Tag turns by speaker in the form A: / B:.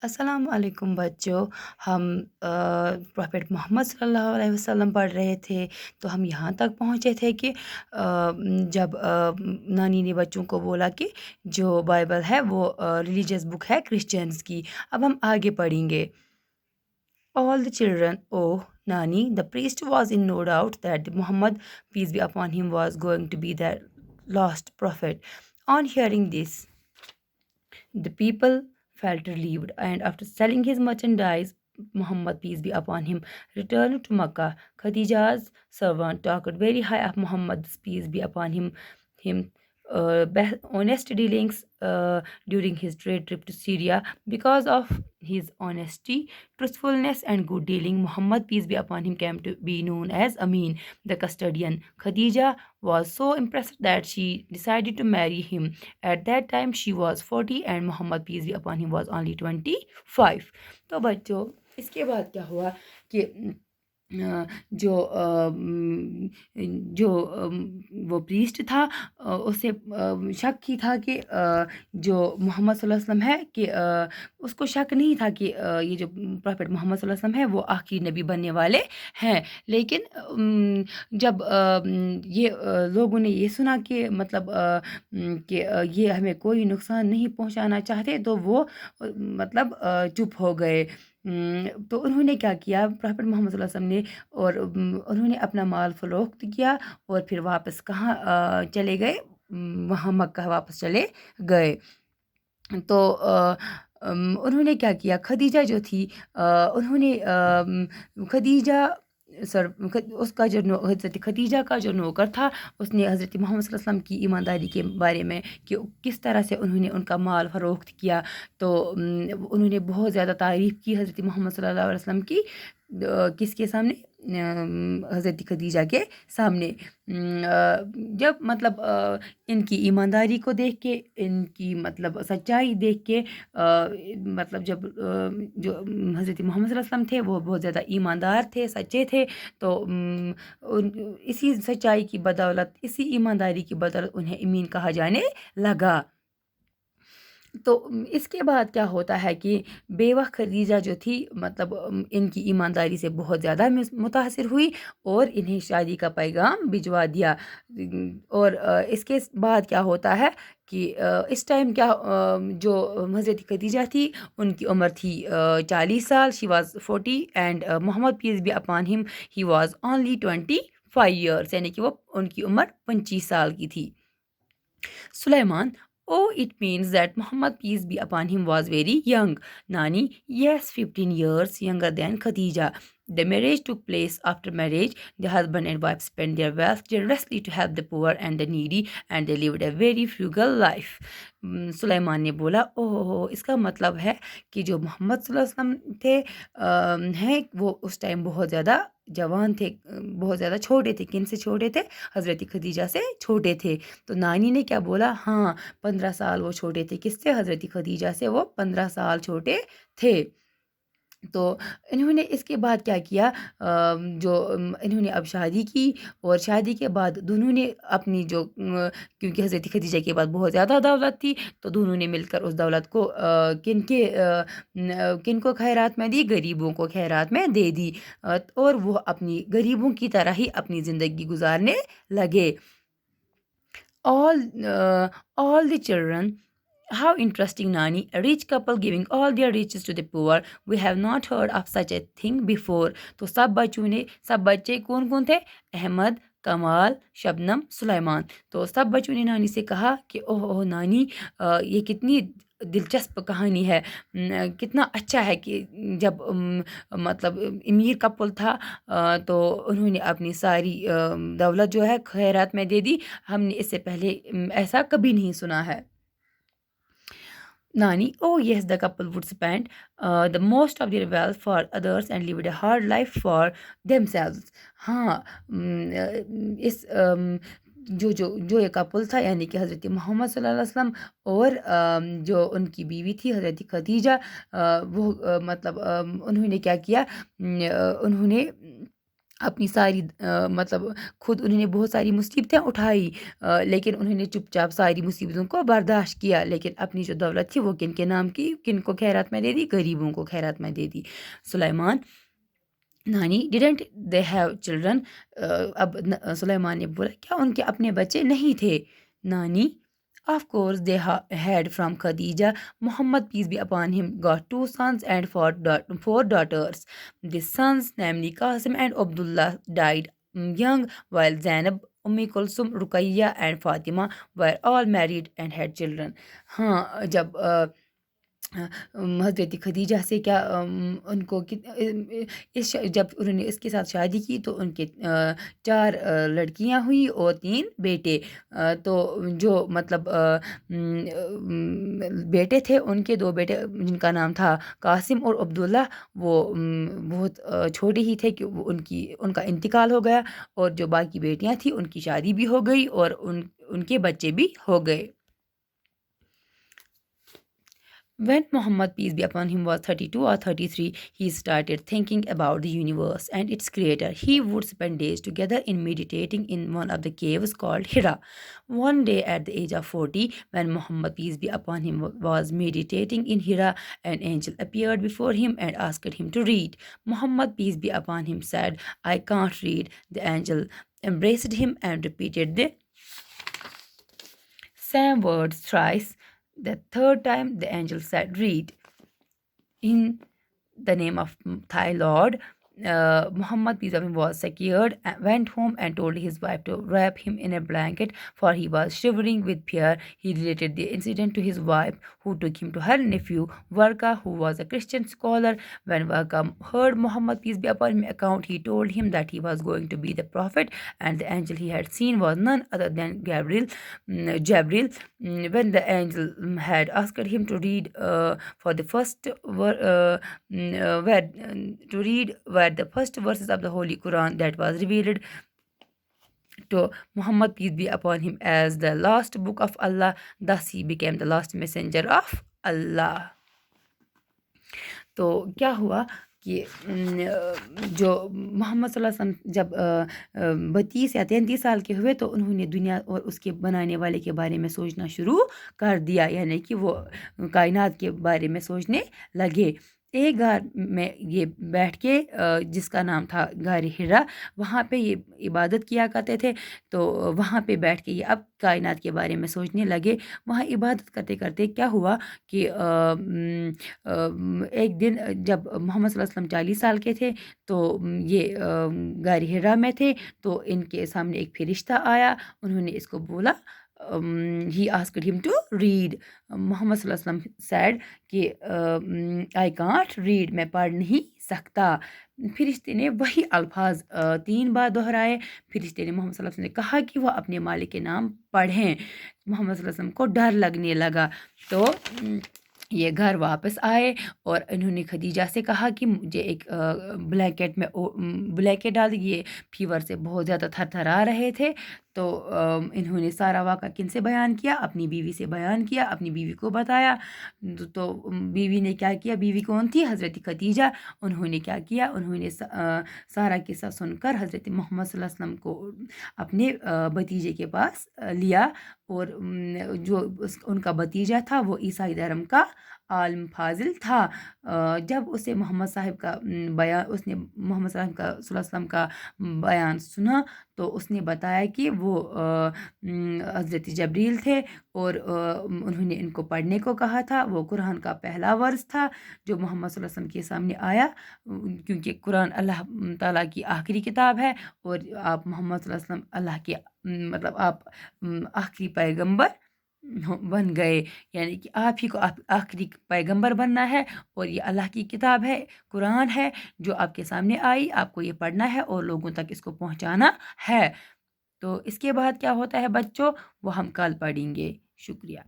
A: السلام علیکم بچوں۔ ہم پروفیٹ محمد صلی اللہ علیہ وسلم پڑھ رہے تھے، تو ہم یہاں تک پہنچے تھے کہ جب نانی نے بچوں کو بولا کہ جو بائبل ہے وہ ریلیجیس بک ہے کرسچنس کی۔ اب ہم آگے پڑھیں گے۔ All the children, oh Nani, the priest was in no doubt that Muhammad, peace be upon him, was going to be the last prophet. On hearing this, the people felt relieved, and after selling his merchandise, Muhammad, peace be upon him, returned to Makkah. Khadija's servant talked very high of Muhammad's, peace be upon him honest dealings during his trade trip to Syria. Because of his honesty, truthfulness, and good dealing, Muhammad, peace be upon him, came to be known as Amin, the custodian. Khadija was so impressed that she decided to marry him. At that time, she was 40 and Muhammad, peace be upon him, was only 25. تو بچوں اس کے بعد کیا ہوا کہ جو جو وہ پریسٹ تھا اسے شک ہی تھا کہ جو محمد صلی اللہ علیہ وسلم ہے کہ اس کو شک نہیں تھا کہ یہ جو پروفیٹ محمد صلی اللہ علیہ وسلم ہے وہ آخری نبی بننے والے ہیں، لیکن جب یہ لوگوں نے یہ سنا کہ مطلب کہ یہ ہمیں کوئی نقصان نہیں پہنچانا چاہتے، تو وہ مطلب چپ ہو گئے۔ تو انہوں نے کیا کیا، پروفیٹ محمد صلی اللہ علیہ وسلم نے، اور انہوں نے اپنا مال فروخت کیا اور پھر واپس کہاں چلے گئے، وہاں مکہ واپس چلے گئے۔ تو انہوں نے کیا کیا، خدیجہ جو تھی انہوں نے خدیجہ اس کا جو حضرت خدیجہ کا جو نوکر تھا، اس نے حضرت محمد صلی اللہ علیہ وسلم کی ایمانداری کے بارے میں کہ کس طرح سے انہوں نے ان کا مال فروخت کیا، تو انہوں نے بہت زیادہ تعریف کی حضرت محمد صلی اللہ علیہ وسلم کی، کس کے سامنے، حضرت خدیجہ کے سامنے۔ جب مطلب ان کی ایمانداری کو دیکھ کے، ان کی مطلب سچائی دیکھ کے، مطلب جب جو حضرت محمد صلی اللہ علیہ وسلم تھے وہ بہت زیادہ ایماندار تھے، سچے تھے، تو اسی سچائی کی بدولت، اسی ایمانداری کی بدولت انہیں امین کہا جانے لگا۔ تو اس کے بعد کیا ہوتا ہے کہ بیوہ خدیجہ جو تھی مطلب ان کی ایمانداری سے بہت زیادہ متاثر ہوئی اور انہیں شادی کا پیغام بھجوا دیا۔ اور اس کے بعد کیا ہوتا ہے کہ اس ٹائم کیا جو حضرت خدیجہ تھی ان کی عمر تھی 40 سال، she was 40، and Muhammad peace be upon him he was only 25 years, یعنی کہ وہ ان کی عمر 25 سال کی تھی۔ Sulaiman, oh, it means that Muhammad, peace be upon him, was very young. Nani, yes, 15 years younger than Khadija. The marriage took place. After marriage, the husband and wife spent their wealth generously to help the poor and the needy, and they lived a very frugal life. سلیمان نے بولا، اوہ اس کا مطلب ہے کہ جو محمد صلی اللہ علیہ وسلم تھے ہیں وہ اس ٹائم بہت زیادہ جوان تھے، بہت زیادہ چھوٹے تھے۔ کن سے چھوٹے تھے؟ حضرت خدیجہ سے چھوٹے تھے۔ تو نانی نے کیا بولا، ہاں 15 سال وہ چھوٹے تھے، کس سے؟ حضرت خدیجہ سے وہ 15 سال چھوٹے تھے۔ تو انہوں نے اس کے بعد کیا کیا، جو انہوں نے اب شادی کی، اور شادی کے بعد دونوں نے اپنی جو کیونکہ حضرت خدیجہ کے بعد بہت زیادہ دولت تھی، تو دونوں نے مل کر اس دولت کو کن کو خیرات میں دی؟ غریبوں کو خیرات میں دے دی، اور وہ اپنی غریبوں کی طرح ہی اپنی زندگی گزارنے لگے۔ all the children, how interesting, Nani, a rich couple giving all their riches to the poor. We have not heard of such a thing before. تو سب بچے کون تھے؟ احمد، کمال، شبنم، سلیمان۔ تو سب بچوں نے نانی سے کہا کہ اوہ نانی، یہ کتنی دلچسپ کہانی ہے، کتنا اچھا ہے کہ جب مطلب امیر کپل تھا تو انہوں نے اپنی ساری دولت جو ہے خیرات میں دے دی، ہم نے اس سے پہلے ایسا کبھی نہیں سنا ہے۔ Nani, oh yes, the couple would spend the most of their wealth for others and lived a hard life for themselves. ہاں اس جو یہ کپل تھا، یعنی کہ حضرت محمد صلی اللہ علیہ وسلم اور جو ان کی بیوی تھی حضرت خدیجہ، وہ مطلب انہوں نے کیا کیا، انہوں نے اپنی ساری مطلب خود انہوں نے بہت ساری مصیبتیں اٹھائی، لیکن انہوں نے چپ چاپ ساری مصیبتوں کو برداشت کیا، لیکن اپنی جو دولت تھی وہ کن کے نام کی، کن کو خیرات میں دے دی؟ غریبوں کو خیرات میں دے دی۔ سلیمان نانی ڈیڈنٹ دے ہیو چلڈرن، اب سلیمان نے بولا کیا ان کے اپنے بچے نہیں تھے؟ نانی of course they had from Khadija Muhammad peace be upon him got 2 sons and 4 daughters. The sons, namely Qasim and Abdullah, died young, while Zainab, Kulsum, Ruqayya and Fatima were all married and had children. ہاں جب حضرت خدیجہ سے کیا ان کو جب انہوں نے اس کے ساتھ شادی کی تو ان کے 4 لڑکیاں ہوئی اور 3 بیٹے، تو جو مطلب بیٹے تھے ان کے 2 بیٹے جن کا نام تھا قاسم اور عبداللہ، وہ بہت چھوٹے ہی تھے کہ ان کا انتقال ہو گیا، اور جو باقی بیٹیاں تھیں ان کی شادی بھی ہو گئی اور ان کے بچے بھی ہو گئے۔ When Muhammad, peace be upon him, was 32 or 33, he started thinking about the universe and its creator. He would spend days together in meditating in one of the caves called Hira. One day at the age of 40, when Muhammad, peace be upon him, was meditating in Hira, an angel appeared before him and asked him to read. Muhammad, peace be upon him, said, "I can't read." The angel embraced him and repeated the same words thrice. The 3rd time, the angel said, "Read. In the name of thy Lord." Muhammad, peace be upon him, was scared, went home and told his wife to wrap him in a blanket, for he was shivering with fear. He related the incident to his wife, who took him to her nephew, Warqa, who was a Christian scholar. When Warqa heard Muhammad, peace be upon him, account, he told him that he was going to be the prophet, and the angel he had seen was none other than Gabriel. When the angel had asked him to read for the first were the first verses of the Holy Quran that was revealed to Muhammad, peace be upon him, as the last book of Allah. Thus he became the last messenger of Allah. تو کیا ہوا کہ جو محمد صلی اللہ علیہ وسلم جب 32 یا 33 سال کے ہوئے تو انہوں نے دنیا اور اس کے بنانے والے کے بارے میں سوچنا شروع کر دیا، یعنی کہ وہ کائنات کے بارے میں سوچنے لگے۔ ایک غار میں یہ بیٹھ کے جس کا نام تھا غار ہرا، وہاں پہ یہ عبادت کیا کرتے تھے، تو وہاں پہ بیٹھ کے یہ اب کائنات کے بارے میں سوچنے لگے۔ وہاں عبادت کرتے کرتے کیا ہوا کہ ایک دن جب محمد صلی اللہ علیہ وسلم 40 سال کے تھے تو یہ غار ہرا میں تھے، تو ان کے سامنے ایک فرشتہ آیا، انہوں نے اس کو بولا، he asked him to read. محمد صلی اللہ علیہ وسلم said کہ I can't read، میں پڑھ نہیں سکتا۔ فرشتے نے وہی الفاظ 3 بار دہرائے۔ فرشتے نے محمد صلی اللہ علیہ وسلم نے کہا کہ وہ اپنے مالک کے نام پڑھیں۔ محمد صلی اللہ علیہ وسلم کو ڈر لگنے لگا، تو یہ گھر واپس آئے اور انہوں نے خدیجہ سے کہا کہ مجھے ایک بلینکٹ ڈال دی۔ یہ فیور سے بہت زیادہ تھر تھرا رہے تھے، تو انہوں نے سارا واقعہ کن سے بیان کیا؟ اپنی بیوی سے بیان کیا، اپنی بیوی کو بتایا۔ تو بیوی نے کیا کیا؟ بیوی کون تھی؟ حضرت خدیجہ۔ انہوں نے کیا کیا؟ انہوں نے سارا قصہ سن کر حضرت محمد صلی اللہ علیہ وسلم کو اپنے بھتیجے کے پاس لیا، اور جو ان کا بھتیجا تھا وہ عیسائی دھرم کا عالم فاضل تھا۔ جب اسے محمد صاحب کا بیان، اس نے محمد صلی اللہ علیہ وسلم کا بیان سنا، تو اس نے بتایا کہ وہ حضرت جبریل تھے، اور انہوں نے ان کو پڑھنے کو کہا تھا۔ وہ قرآن کا پہلا ورس تھا جو محمد صلی اللہ علیہ وسلم کے سامنے آیا، کیونکہ قرآن اللہ تعالیٰ کی آخری کتاب ہے، اور آپ محمد صلی اللہ علیہ وسلم اللہ کے مطلب آپ آخری پیغمبر بن گئے، یعنی کہ آپ ہی کو آخری پیغمبر بننا ہے، اور یہ اللہ کی کتاب ہے، قرآن ہے جو آپ کے سامنے آئی، آپ کو یہ پڑھنا ہے اور لوگوں تک اس کو پہنچانا ہے۔ تو اس کے بعد کیا ہوتا ہے بچوں، وہ ہم کل پڑھیں گے۔ شکریہ۔